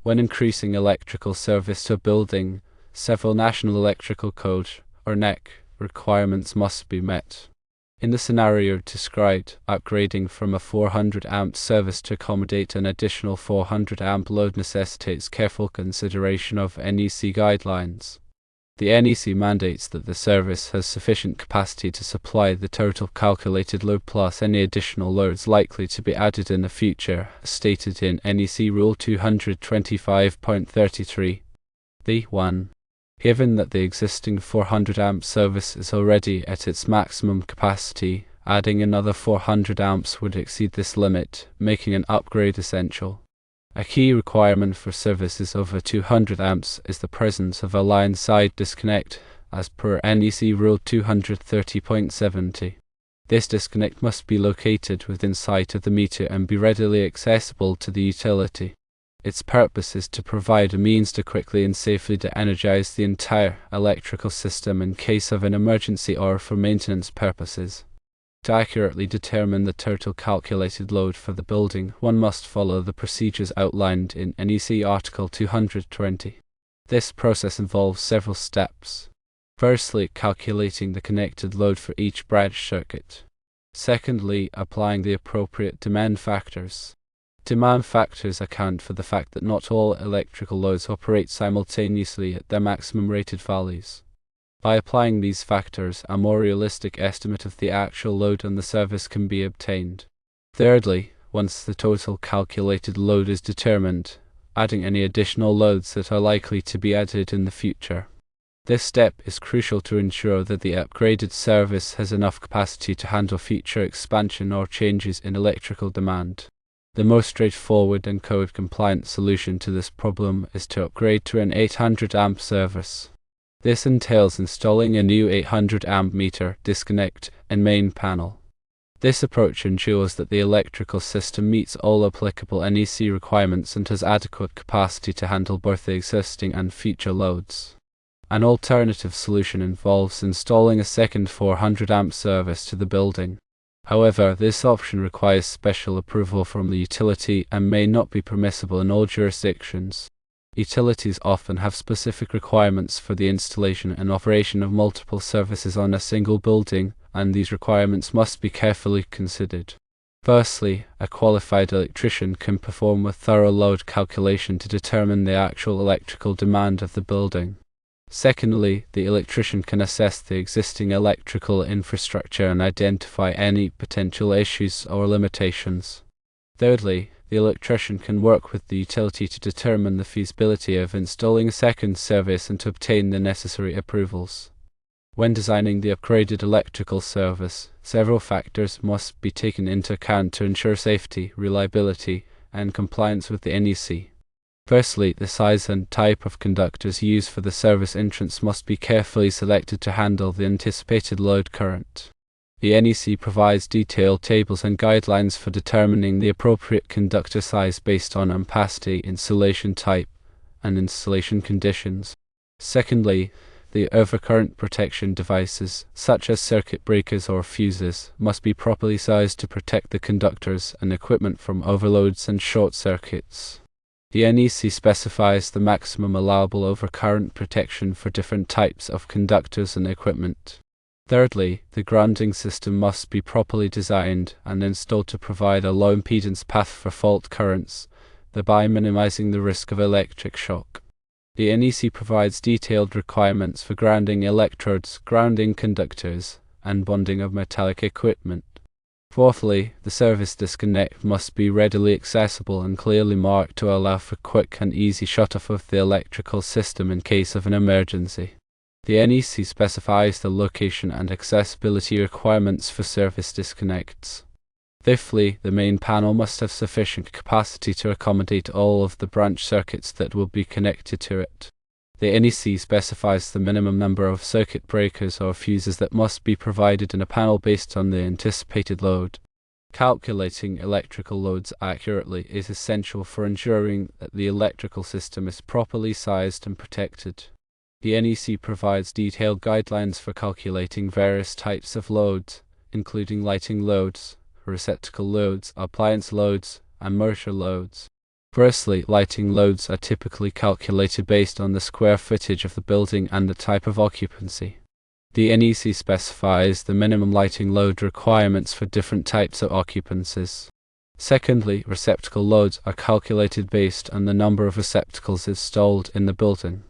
When increasing electrical service to a building, several National Electrical Code, or NEC, requirements must be met. In the scenario described, upgrading from a 400 amp service to accommodate an additional 400 amp load necessitates careful consideration of NEC guidelines. The NEC mandates that the service has sufficient capacity to supply the total calculated load plus any additional loads likely to be added in the future, as stated in NEC Rule 225.33. The 1. Given that the existing 400 amp service is already at its maximum capacity, adding another 400 amps would exceed this limit, making an upgrade essential. A key requirement for services over 200 amps is the presence of a line-side disconnect, as per NEC Rule 230.70. This disconnect must be located within sight of the meter and be readily accessible to the utility. Its purpose is to provide a means to quickly and safely de-energize the entire electrical system in case of an emergency or for maintenance purposes. To accurately determine the total calculated load for the building, one must follow the procedures outlined in NEC Article 220. This process involves several steps. Firstly, calculating the connected load for each branch circuit. Secondly, applying the appropriate demand factors. Demand factors account for the fact that not all electrical loads operate simultaneously at their maximum rated values. By applying these factors, a more realistic estimate of the actual load on the service can be obtained. Thirdly, once the total calculated load is determined, adding any additional loads that are likely to be added in the future. This step is crucial to ensure that the upgraded service has enough capacity to handle future expansion or changes in electrical demand. The most straightforward and code-compliant solution to this problem is to upgrade to an 800 amp service. This entails installing a new 800 amp meter disconnect and main panel. This approach ensures that the electrical system meets all applicable NEC requirements and has adequate capacity to handle both the existing and future loads. An alternative solution involves installing a second 400 amp service to the building. However, this option requires special approval from the utility and may not be permissible in all jurisdictions. Utilities often have specific requirements for the installation and operation of multiple services on a single building, and these requirements must be carefully considered. Firstly, a qualified electrician can perform a thorough load calculation to determine the actual electrical demand of the building. Secondly, the electrician can assess the existing electrical infrastructure and identify any potential issues or limitations. Thirdly, the electrician can work with the utility to determine the feasibility of installing a second service and to obtain the necessary approvals. When designing the upgraded electrical service, several factors must be taken into account to ensure safety, reliability, and compliance with the NEC. Firstly, the size and type of conductors used for the service entrance must be carefully selected to handle the anticipated load current. The NEC provides detailed tables and guidelines for determining the appropriate conductor size based on ampacity, insulation type, and installation conditions. Secondly, the overcurrent protection devices, such as circuit breakers or fuses, must be properly sized to protect the conductors and equipment from overloads and short circuits. The NEC specifies the maximum allowable overcurrent protection for different types of conductors and equipment. Thirdly, the grounding system must be properly designed and installed to provide a low impedance path for fault currents, thereby minimizing the risk of electric shock. The NEC provides detailed requirements for grounding electrodes, grounding conductors, and bonding of metallic equipment. Fourthly, the service disconnect must be readily accessible and clearly marked to allow for quick and easy shut-off of the electrical system in case of an emergency. The NEC specifies the location and accessibility requirements for service disconnects. Fifthly, the main panel must have sufficient capacity to accommodate all of the branch circuits that will be connected to it. The NEC specifies the minimum number of circuit breakers or fuses that must be provided in a panel based on the anticipated load. Calculating electrical loads accurately is essential for ensuring that the electrical system is properly sized and protected. The NEC provides detailed guidelines for calculating various types of loads, including lighting loads, receptacle loads, appliance loads, and motor loads. Firstly, lighting loads are typically calculated based on the square footage of the building and the type of occupancy. The NEC specifies the minimum lighting load requirements for different types of occupancies. Secondly, receptacle loads are calculated based on the number of receptacles installed in the building.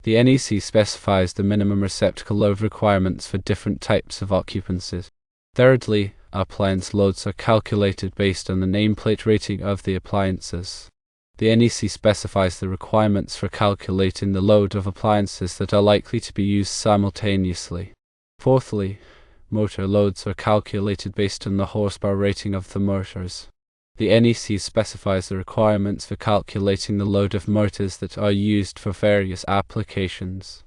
The NEC specifies the minimum receptacle load requirements for different types of occupancies. Thirdly, appliance loads are calculated based on the nameplate rating of the appliances. The NEC specifies the requirements for calculating the load of appliances that are likely to be used simultaneously. Fourthly, motor loads are calculated based on the horsepower rating of the motors. The NEC specifies the requirements for calculating the load of motors that are used for various applications.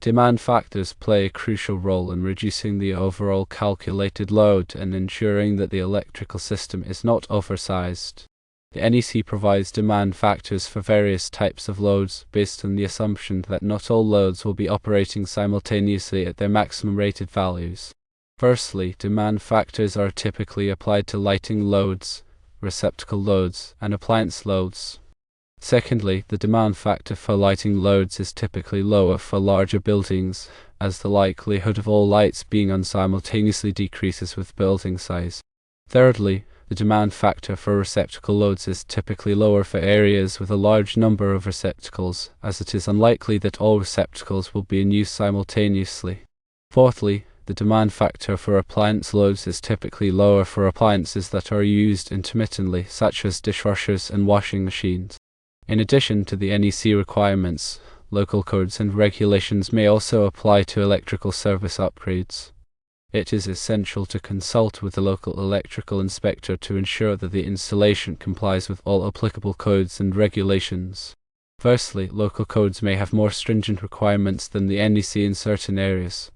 Demand factors play a crucial role in reducing the overall calculated load and ensuring that the electrical system is not oversized. The NEC provides demand factors for various types of loads based on the assumption that not all loads will be operating simultaneously at their maximum rated values. Firstly, demand factors are typically applied to lighting loads, receptacle loads, and appliance loads. Secondly, the demand factor for lighting loads is typically lower for larger buildings, as the likelihood of all lights being on simultaneously decreases with building size. Thirdly, the demand factor for receptacle loads is typically lower for areas with a large number of receptacles, as it is unlikely that all receptacles will be in use simultaneously. Fourthly, the demand factor for appliance loads is typically lower for appliances that are used intermittently, such as dishwashers and washing machines. In addition to the NEC requirements, local codes and regulations may also apply to electrical service upgrades. It is essential to consult with the local electrical inspector to ensure that the installation complies with all applicable codes and regulations. Firstly, local codes may have more stringent requirements than the NEC in certain areas.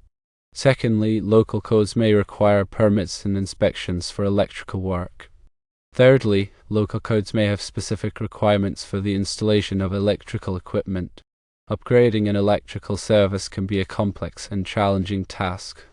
Secondly, local codes may require permits and inspections for electrical work. Thirdly, local codes may have specific requirements for the installation of electrical equipment. Upgrading an electrical service can be a complex and challenging task.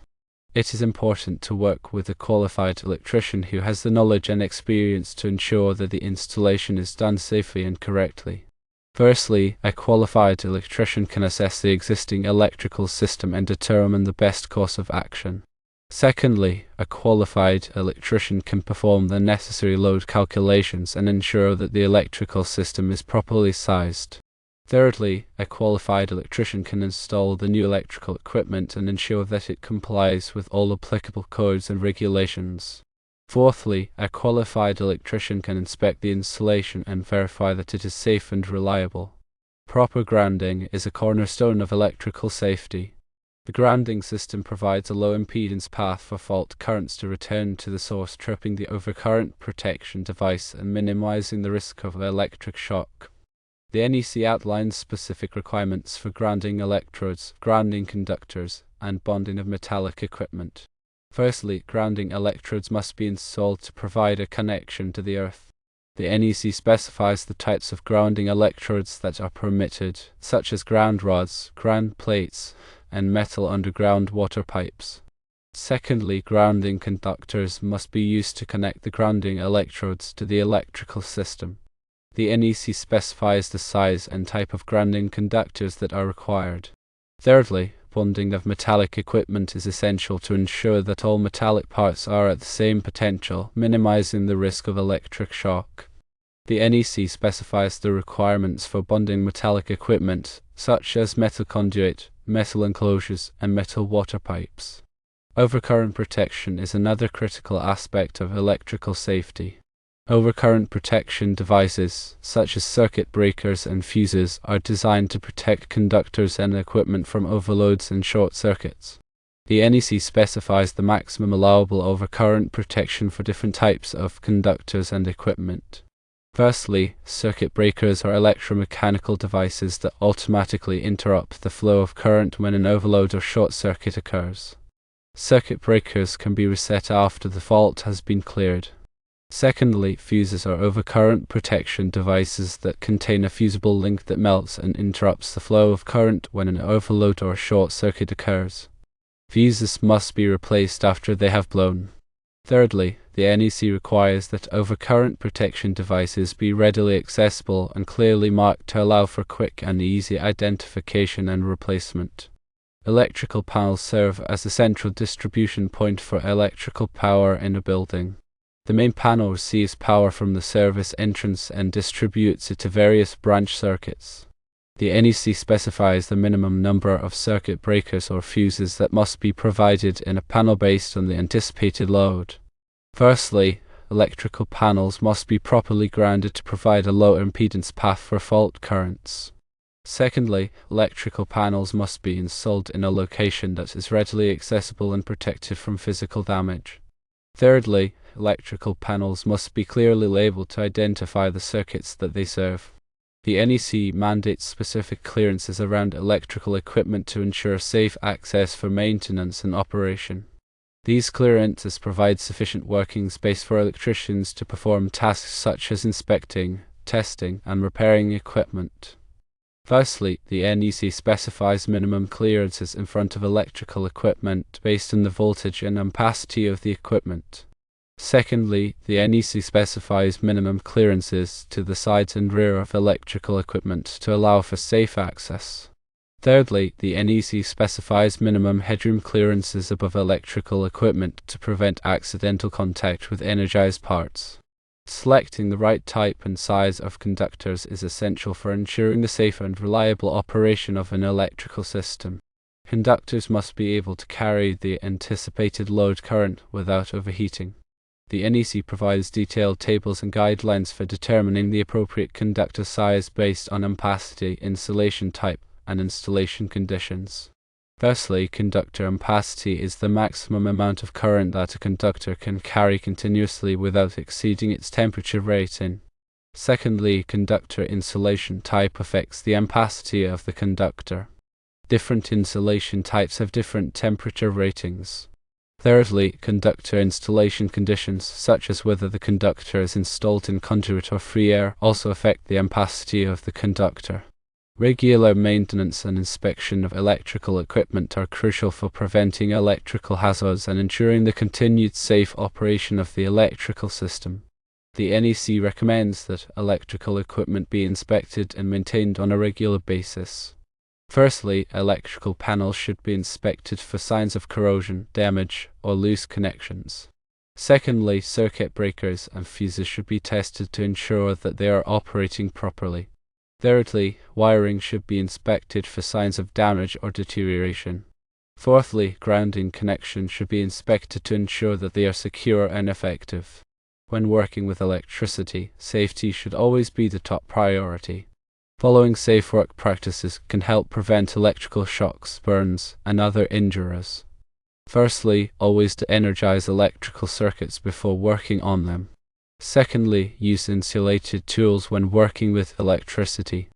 It is important to work with a qualified electrician who has the knowledge and experience to ensure that the installation is done safely and correctly. Firstly, a qualified electrician can assess the existing electrical system and determine the best course of action. Secondly, a qualified electrician can perform the necessary load calculations and ensure that the electrical system is properly sized. Thirdly, a qualified electrician can install the new electrical equipment and ensure that it complies with all applicable codes and regulations. Fourthly, a qualified electrician can inspect the installation and verify that it is safe and reliable. Proper grounding is a cornerstone of electrical safety. The grounding system provides a low impedance path for fault currents to return to the source, tripping the overcurrent protection device and minimizing the risk of electric shock. The NEC outlines specific requirements for grounding electrodes, grounding conductors, and bonding of metallic equipment. Firstly, grounding electrodes must be installed to provide a connection to the earth. The NEC specifies the types of grounding electrodes that are permitted, such as ground rods, ground plates, and metal underground water pipes. Secondly, grounding conductors must be used to connect the grounding electrodes to the electrical system. The NEC specifies the size and type of grounding conductors that are required. Thirdly, bonding of metallic equipment is essential to ensure that all metallic parts are at the same potential, minimizing the risk of electric shock. The NEC specifies the requirements for bonding metallic equipment, such as metal conduit, metal enclosures, and metal water pipes. Overcurrent protection is another critical aspect of electrical safety. Overcurrent protection devices, such as circuit breakers and fuses, are designed to protect conductors and equipment from overloads and short circuits. The NEC specifies the maximum allowable overcurrent protection for different types of conductors and equipment. Firstly, circuit breakers are electromechanical devices that automatically interrupt the flow of current when an overload or short circuit occurs. Circuit breakers can be reset after the fault has been cleared. Secondly, fuses are overcurrent protection devices that contain a fusible link that melts and interrupts the flow of current when an overload or short circuit occurs. Fuses must be replaced after they have blown. Thirdly, the NEC requires that overcurrent protection devices be readily accessible and clearly marked to allow for quick and easy identification and replacement. Electrical panels serve as a central distribution point for electrical power in a building. The main panel receives power from the service entrance and distributes it to various branch circuits. The NEC specifies the minimum number of circuit breakers or fuses that must be provided in a panel based on the anticipated load. Firstly, electrical panels must be properly grounded to provide a low impedance path for fault currents. Secondly, electrical panels must be installed in a location that is readily accessible and protected from physical damage. Thirdly, electrical panels must be clearly labeled to identify the circuits that they serve. The NEC mandates specific clearances around electrical equipment to ensure safe access for maintenance and operation. These clearances provide sufficient working space for electricians to perform tasks such as inspecting, testing, and repairing equipment. Firstly, the NEC specifies minimum clearances in front of electrical equipment based on the voltage and ampacity of the equipment. Secondly, the NEC specifies minimum clearances to the sides and rear of electrical equipment to allow for safe access. Thirdly, the NEC specifies minimum headroom clearances above electrical equipment to prevent accidental contact with energized parts. Selecting the right type and size of conductors is essential for ensuring the safe and reliable operation of an electrical system. Conductors must be able to carry the anticipated load current without overheating. The NEC provides detailed tables and guidelines for determining the appropriate conductor size based on ampacity, insulation type, and installation conditions. Firstly, conductor ampacity is the maximum amount of current that a conductor can carry continuously without exceeding its temperature rating. Secondly, conductor insulation type affects the ampacity of the conductor. Different insulation types have different temperature ratings. Thirdly, conductor installation conditions, such as whether the conductor is installed in conduit or free air, also affect the ampacity of the conductor. Regular maintenance and inspection of electrical equipment are crucial for preventing electrical hazards and ensuring the continued safe operation of the electrical system. The NEC recommends that electrical equipment be inspected and maintained on a regular basis. Firstly, electrical panels should be inspected for signs of corrosion, damage, or loose connections. Secondly, circuit breakers and fuses should be tested to ensure that they are operating properly. Thirdly, wiring should be inspected for signs of damage or deterioration. Fourthly, grounding connections should be inspected to ensure that they are secure and effective. When working with electricity, safety should always be the top priority. Following safe work practices can help prevent electrical shocks, burns, and other injuries. Firstly, always de-energize electrical circuits before working on them. Secondly, use insulated tools when working with electricity.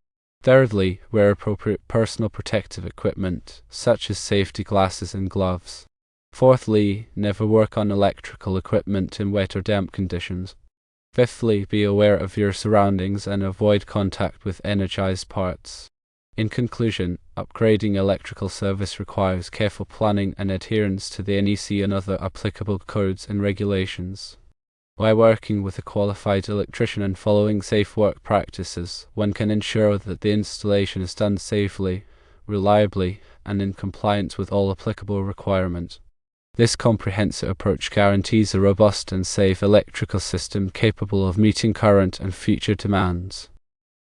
Thirdly, wear appropriate personal protective equipment, such as safety glasses and gloves. Fourthly, never work on electrical equipment in wet or damp conditions. Fifthly, be aware of your surroundings and avoid contact with energized parts. In conclusion, upgrading electrical service requires careful planning and adherence to the NEC and other applicable codes and regulations. By working with a qualified electrician and following safe work practices, one can ensure that the installation is done safely, reliably, and in compliance with all applicable requirements. This comprehensive approach guarantees a robust and safe electrical system capable of meeting current and future demands.